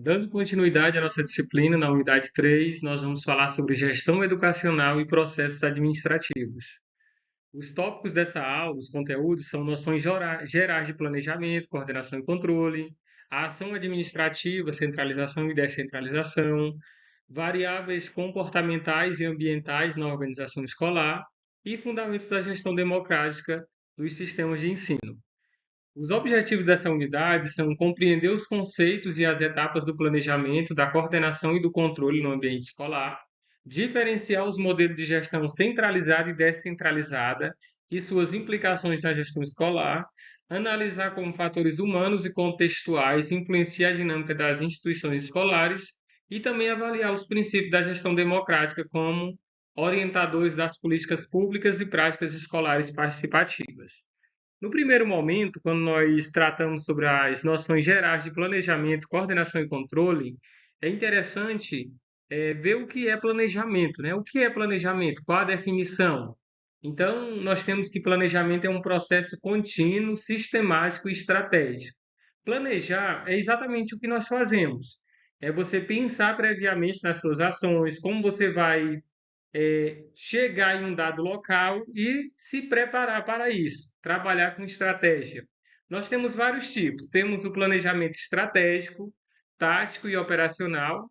Dando continuidade à nossa disciplina, na unidade 3, nós vamos falar sobre gestão educacional e processos administrativos. Os tópicos dessa aula, os conteúdos, são noções gerais de planejamento, coordenação e controle, a ação administrativa, centralização e descentralização, variáveis comportamentais e ambientais na organização escolar e fundamentos da gestão democrática dos sistemas de ensino. Os objetivos dessa unidade são compreender os conceitos e as etapas do planejamento, da coordenação e do controle no ambiente escolar, diferenciar os modelos de gestão centralizada e descentralizada e suas implicações na gestão escolar, analisar como fatores humanos e contextuais influenciam a dinâmica das instituições escolares e também avaliar os princípios da gestão democrática como orientadores das políticas públicas e práticas escolares participativas. No primeiro momento, quando nós tratamos sobre as noções gerais de planejamento, coordenação e controle, é interessante ver o que é planejamento, né? O que é planejamento? Qual a definição? Então, nós temos que planejamento é um processo contínuo, sistemático e estratégico. Planejar é exatamente o que nós fazemos. É você pensar previamente nas suas ações, como você vai chegar em um dado local e se preparar para isso, trabalhar com estratégia. Nós temos vários tipos. Temos o planejamento estratégico, tático e operacional,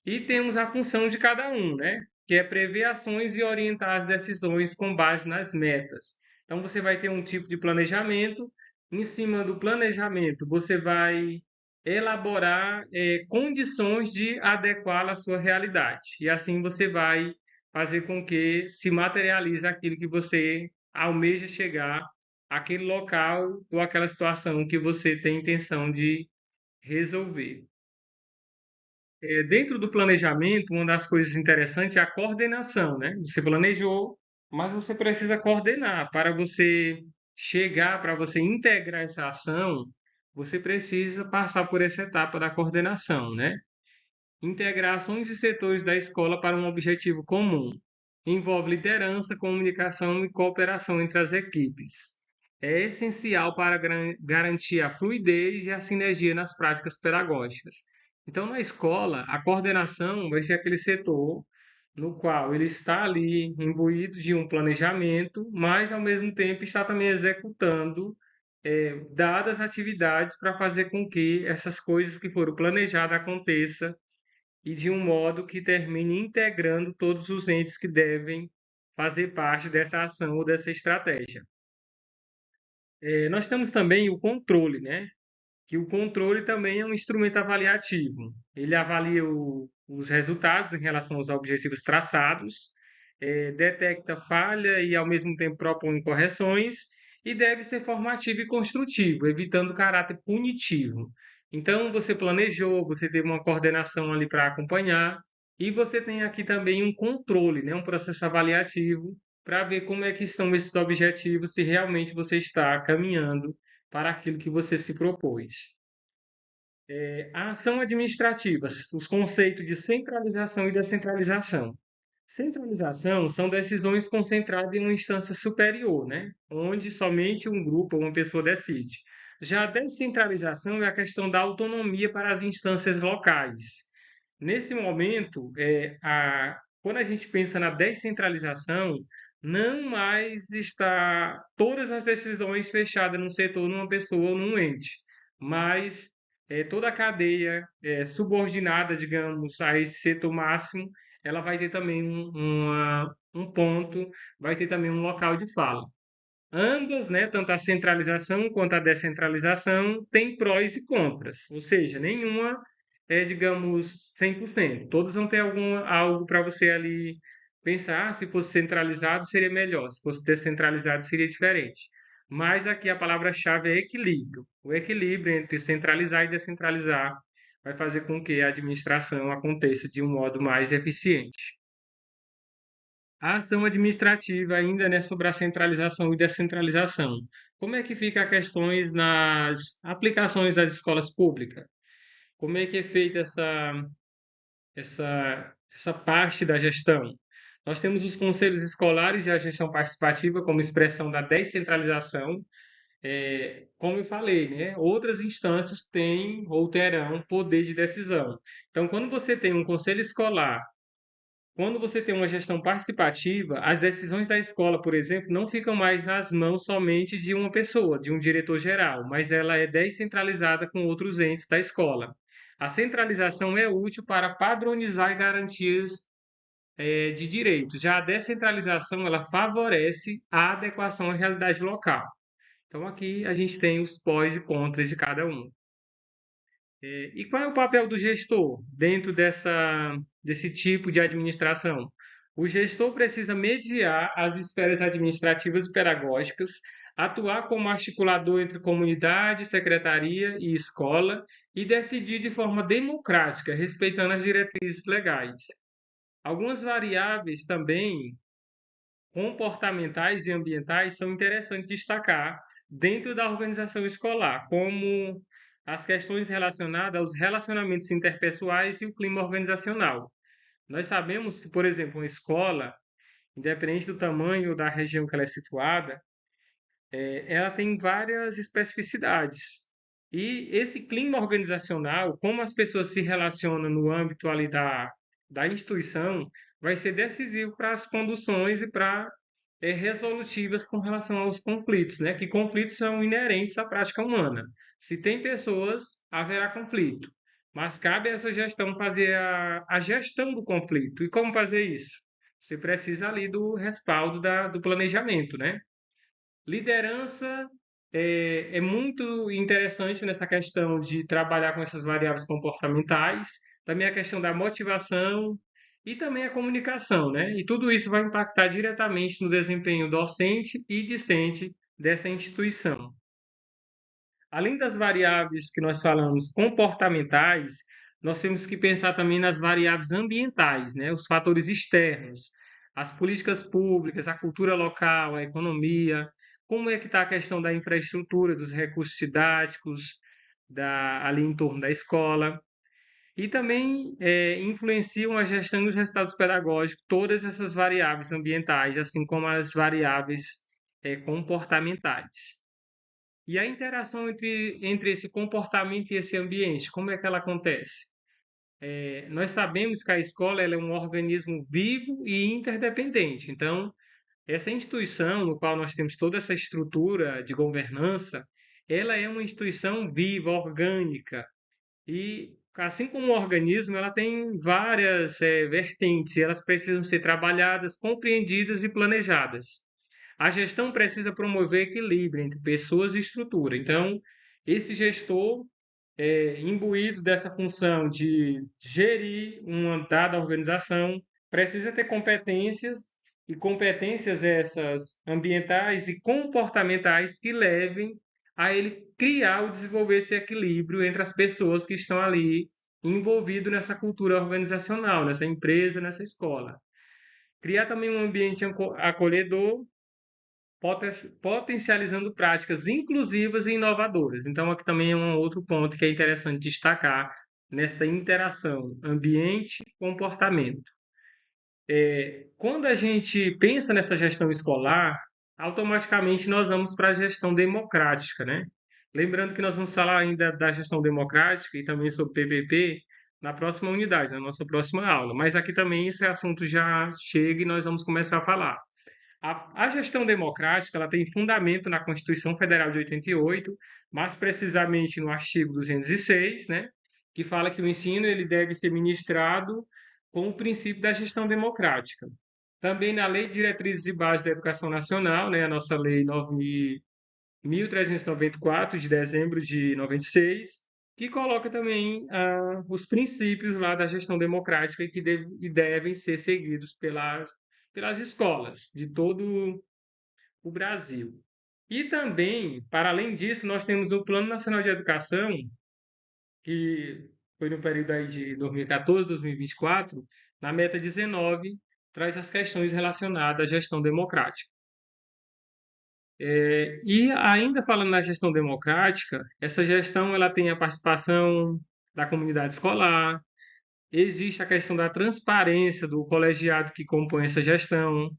e temos a função de cada um, né? Que é prever ações e orientar as decisões com base nas metas. Então, você vai ter um tipo de planejamento. Em cima do planejamento, você vai elaborar condições de adequá-la à sua realidade. E assim você vai fazer com que se materialize aquilo que você almeja chegar àquele local ou àquela situação que você tem intenção de resolver. Dentro do planejamento, uma das coisas interessantes é a coordenação, né? Você planejou, mas você precisa coordenar. Para você chegar, para você integrar essa ação, você precisa passar por essa etapa da coordenação, né? Integrar ações e setores da escola para um objetivo comum. Envolve liderança, comunicação e cooperação entre as equipes. É essencial para garantir a fluidez e a sinergia nas práticas pedagógicas. Então, na escola, a coordenação vai ser aquele setor no qual ele está ali imbuído de um planejamento, mas ao mesmo tempo está também executando dadas atividades para fazer com que essas coisas que foram planejadas aconteçam e de um modo que termine integrando todos os entes que devem fazer parte dessa ação ou dessa estratégia. Nós temos também o controle, né? Que o controle também é um instrumento avaliativo. Ele avalia os resultados em relação aos objetivos traçados, detecta falha e, ao mesmo tempo, propõe correções e deve ser formativo e construtivo, evitando o caráter punitivo. Então, você planejou, você teve uma coordenação ali para acompanhar e você tem aqui também um controle, né? Um processo avaliativo para ver como é que estão esses objetivos, se realmente você está caminhando para aquilo que você se propôs. A ação administrativa, os conceitos de centralização e descentralização. Centralização são decisões concentradas em uma instância superior, né? Onde somente um grupo ou uma pessoa decide. Já a descentralização é a questão da autonomia para as instâncias locais. Nesse momento, quando a gente pensa na descentralização, não mais está todas as decisões fechadas num setor, numa pessoa ou num ente, mas toda a cadeia subordinada, digamos, a esse setor máximo, ela vai ter também um ponto, vai ter também um local de fala. Ambas, né, tanto a centralização quanto a descentralização, têm prós e contras, ou seja, nenhuma é, digamos, 100%. Todos vão ter algo para você ali pensar, se fosse centralizado seria melhor, se fosse descentralizado seria diferente. Mas aqui a palavra-chave é equilíbrio. O equilíbrio entre centralizar e descentralizar vai fazer com que a administração aconteça de um modo mais eficiente. A ação administrativa ainda, né, sobre a centralização e descentralização. Como é que fica as questões nas aplicações das escolas públicas? Como é que é feita essa parte da gestão? Nós temos os conselhos escolares e a gestão participativa como expressão da descentralização. como eu falei, né, outras instâncias têm ou terão poder de decisão. Então, quando você tem um conselho escolar, quando você tem uma gestão participativa, as decisões da escola, por exemplo, não ficam mais nas mãos somente de uma pessoa, de um diretor geral, mas ela é descentralizada com outros entes da escola. A centralização é útil para padronizar e garantias de direitos. Já a descentralização, ela favorece a adequação à realidade local. Então, aqui a gente tem os pós e contras de cada um. E qual é o papel do gestor dentro desse tipo de administração? O gestor precisa mediar as esferas administrativas e pedagógicas, atuar como articulador entre comunidade, secretaria e escola e decidir de forma democrática, respeitando as diretrizes legais. Algumas variáveis também comportamentais e ambientais são interessantes destacar dentro da organização escolar, como as questões relacionadas aos relacionamentos interpessoais e o clima organizacional. Nós sabemos que, por exemplo, uma escola, independente do tamanho da região que ela é situada, ela tem várias especificidades. E esse clima organizacional, como as pessoas se relacionam no âmbito ali da instituição, vai ser decisivo para as conduções e para resolutivas com relação aos conflitos, né? Que conflitos são inerentes à prática humana. Se tem pessoas, haverá conflito. Mas cabe a essa gestão fazer a gestão do conflito. E como fazer isso? Você precisa ali do respaldo do planejamento, né? Liderança é muito interessante nessa questão de trabalhar com essas variáveis comportamentais, também a questão da motivação e também a comunicação, né? E tudo isso vai impactar diretamente no desempenho docente e discente dessa instituição. Além das variáveis que nós falamos comportamentais, nós temos que pensar também nas variáveis ambientais, né? Os fatores externos, as políticas públicas, a cultura local, a economia, como é que está a questão da infraestrutura, dos recursos didáticos, ali em torno da escola, e também influenciam a gestão e os resultados pedagógicos, todas essas variáveis ambientais, assim como as variáveis comportamentais. E a interação entre esse comportamento e esse ambiente, como é que ela acontece? Nós sabemos que a escola ela é um organismo vivo e interdependente. Então, essa instituição, no qual nós temos toda essa estrutura de governança, ela é uma instituição viva, orgânica. E, assim como o organismo, ela tem várias vertentes e elas precisam ser trabalhadas, compreendidas e planejadas. A gestão precisa promover equilíbrio entre pessoas e estrutura. Então, esse gestor, imbuído dessa função de gerir uma dada organização, precisa ter competências, e competências essas ambientais e comportamentais que levem a ele criar ou desenvolver esse equilíbrio entre as pessoas que estão ali envolvidas nessa cultura organizacional, nessa empresa, nessa escola. Criar também um ambiente acolhedor, potencializando práticas inclusivas e inovadoras. Então, aqui também é um outro ponto que é interessante destacar nessa interação ambiente-comportamento. Quando a gente pensa nessa gestão escolar, automaticamente nós vamos para a gestão democrática, né? Lembrando que nós vamos falar ainda da gestão democrática e também sobre PPP na próxima unidade, na nossa próxima aula. Mas aqui também esse assunto já chega e nós vamos começar a falar. A gestão democrática ela tem fundamento na Constituição Federal de 88, mais precisamente no artigo 206, né, que fala que o ensino ele deve ser ministrado com o princípio da gestão democrática. Também na Lei de Diretrizes e Bases da Educação Nacional, né, a nossa Lei 9.1394, de dezembro de 96, que coloca também os princípios lá da gestão democrática e devem ser seguidos pelas escolas de todo o Brasil. E também, para além disso, nós temos o Plano Nacional de Educação, que foi no período aí de 2014, 2024, na meta 19, traz as questões relacionadas à gestão democrática. E ainda falando na gestão democrática, essa gestão ela tem a participação da comunidade escolar, existe a questão da transparência do colegiado que compõe essa gestão,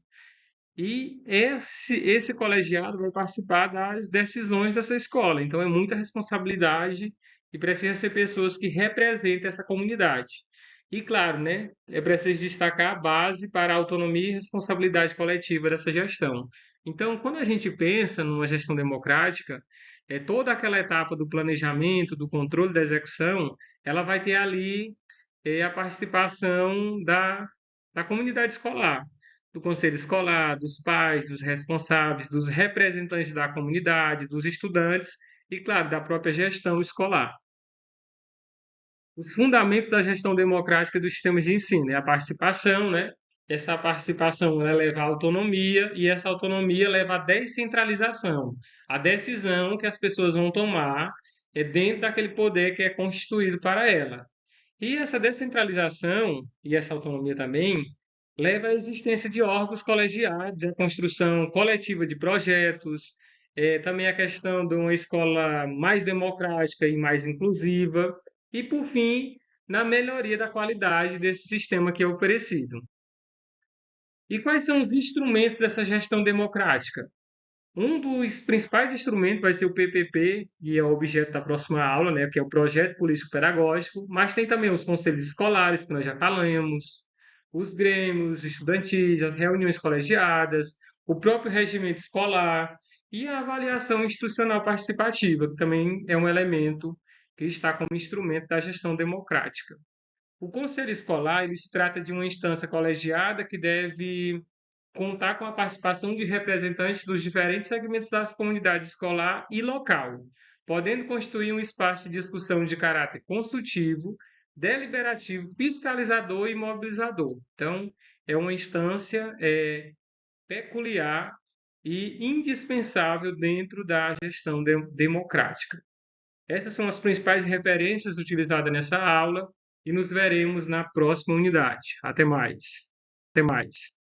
e esse colegiado vai participar das decisões dessa escola. Então, é muita responsabilidade e precisa ser pessoas que representem essa comunidade. E, claro, né, é preciso destacar a base para a autonomia e responsabilidade coletiva dessa gestão. Então, quando a gente pensa numa gestão democrática, toda aquela etapa do planejamento, do controle da execução, ela vai ter ali a participação da comunidade escolar, do conselho escolar, dos pais, dos responsáveis, dos representantes da comunidade, dos estudantes e, claro, da própria gestão escolar. Os fundamentos da gestão democrática dos sistemas de ensino é a participação, né? Essa participação ela leva à autonomia e essa autonomia leva à descentralização. A decisão que as pessoas vão tomar é dentro daquele poder que é constituído para ela. E essa descentralização e essa autonomia também leva à existência de órgãos colegiados, a construção coletiva de projetos, também a questão de uma escola mais democrática e mais inclusiva, e, por fim, na melhoria da qualidade desse sistema que é oferecido. E quais são os instrumentos dessa gestão democrática? Um dos principais instrumentos vai ser o PPP, e é o objeto da próxima aula, né, que é o Projeto Político Pedagógico, mas tem também os conselhos escolares, que nós já falamos, os grêmios estudantis, as reuniões colegiadas, o próprio regimento escolar e a avaliação institucional participativa, que também é um elemento que está como instrumento da gestão democrática. O conselho escolar, ele se trata de uma instância colegiada que deve contar com a participação de representantes dos diferentes segmentos da comunidade escolar e local, podendo constituir um espaço de discussão de caráter consultivo, deliberativo, fiscalizador e mobilizador. Então, é uma instância peculiar e indispensável dentro da gestão democrática. Essas são as principais referências utilizadas nessa aula e nos veremos na próxima unidade. Até mais. Até mais.